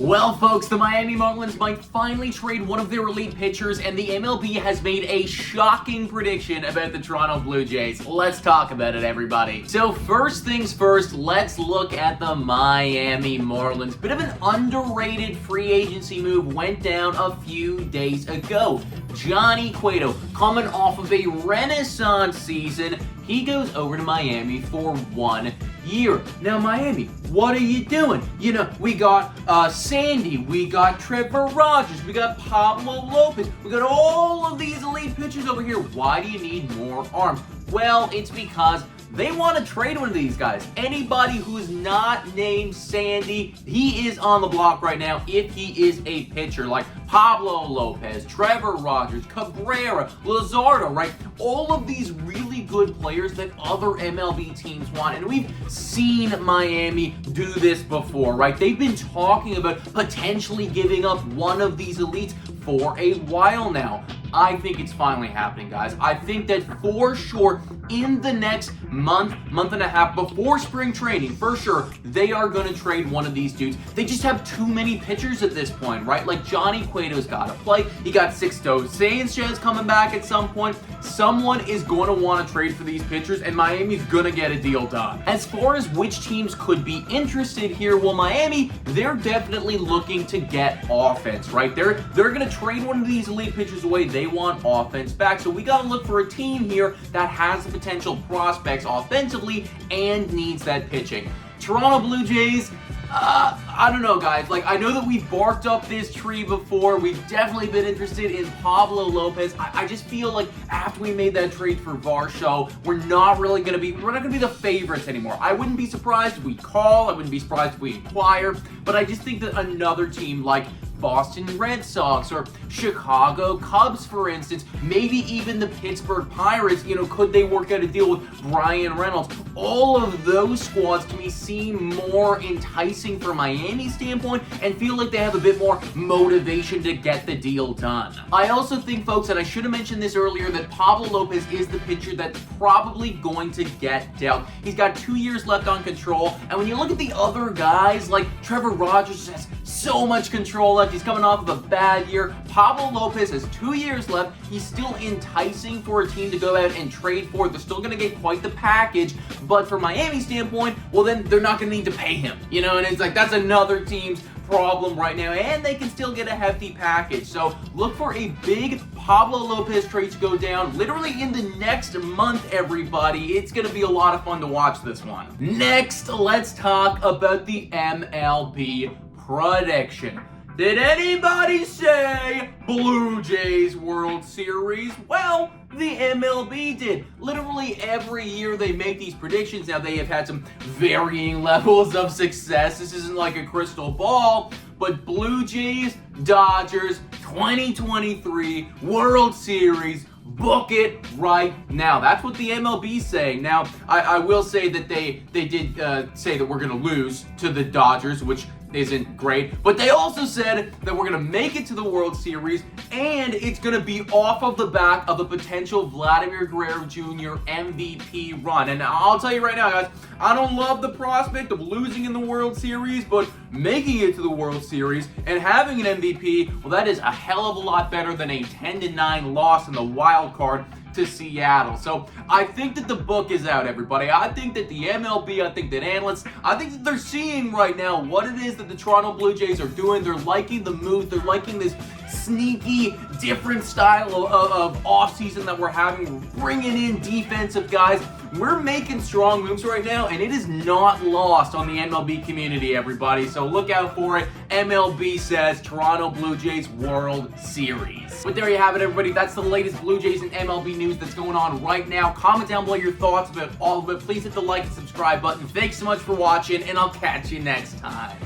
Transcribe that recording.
Well, folks, the Miami Marlins might finally trade one of their elite pitchers, and the MLB has made a shocking prediction about the Toronto Blue Jays. Let's talk about it, everybody. So first things first, let's look at the Miami Marlins. Bit of an underrated free agency move went down a few days ago. Johnny Cueto, coming off of a renaissance season, he goes over to Miami for 1 year. Now, Miami, what are you doing? You know, we got Sandy, we got Trevor Rogers, we got Pablo Lopez, we got all of these elite pitchers over here. Why do you need more arms? Well, it's because they want to trade one of these guys. Anybody who's not named Sandy, he is on the block right now if he is a pitcher, like Pablo Lopez, Trevor Rogers, Cabrera, Luzardo, right? All of these really good players that other MLB teams want. And we've seen Miami do this before, right? They've been talking about potentially giving up one of these elites for a while now. I think it's finally happening, guys. I think that for sure, in the next month and a half before spring training, for sure, they are going to trade one of these dudes. They just have too many pitchers at this point, right? Like Johnny Cueto's got to play. You got Sixto Sanchez coming back at some point. Someone is going to want to trade for these pitchers, and Miami's going to get a deal done. As far as which teams could be interested here, well, Miami, they're definitely looking to get offense, right? They're going to trade one of these elite pitchers away. They want offense back. So we got to look for a team here that has the potential prospects offensively and needs that pitching. Toronto Blue Jays, I don't know, guys. Like, I know that we've barked up this tree before. We've definitely been interested in Pablo Lopez. I just feel like after we made that trade for Varsho, we're not going to be the favorites anymore. I wouldn't be surprised if we call. I wouldn't be surprised if we inquire. But I just think that another team like Boston Red Sox or Chicago Cubs, for instance, maybe even the Pittsburgh Pirates, you know, could they work out a deal with Brian Reynolds? All of those squads to me seem more enticing from Miami's standpoint and feel like they have a bit more motivation to get the deal done. I also think, folks, and I should have mentioned this earlier, that Pablo Lopez is the pitcher that's probably going to get dealt. He's got 2 years left on control, and when you look at the other guys, like Trevor Rogers has so much control left. He's coming off of a bad year. Pablo Lopez has 2 years left. He's still enticing for a team to go out and trade for. They're still going to get quite the package, but from Miami's standpoint, well, then they're not going to need to pay him, you know, and it's like that's another team's problem right now, and they can still get a hefty package. So look for a big Pablo Lopez trade to go down literally in the next month, everybody. It's going to be a lot of fun to watch this one. Next, let's talk about the MLB Prediction. Did anybody say Blue Jays World Series? Well, the MLB did. Literally every year they make these predictions. Now, they have had some varying levels of success. This isn't like a crystal ball, but Blue Jays, Dodgers, 2023 World Series. Book it right now. That's what the MLB is saying. Now, I will say that they did say that we're going to lose to the Dodgers, which isn't great, but they also said that we're going to make it to the World Series, and it's going to be off of the back of a potential Vladimir Guerrero Jr. MVP run. And I'll tell you right now, guys, I don't love the prospect of losing in the World Series, but making it to the World Series and having an MVP, well, that is a hell of a lot better than a 10-9 loss in the wild card to Seattle. So I think that the book is out, everybody. I think that the MLB, I think that analysts, I think that they're seeing right now what it is that the Toronto Blue Jays are doing. They're liking the move. They're liking this sneaky, different style of offseason that we're having. We're bringing in defensive guys. We're making strong moves right now, and it is not lost on the MLB community, everybody. So look out for it. MLB says Toronto Blue Jays World Series. But there you have it, everybody. That's the latest Blue Jays and MLB news that's going on right now. Comment down below your thoughts about all of it. Please hit the like and subscribe button. Thanks so much for watching, and I'll catch you next time.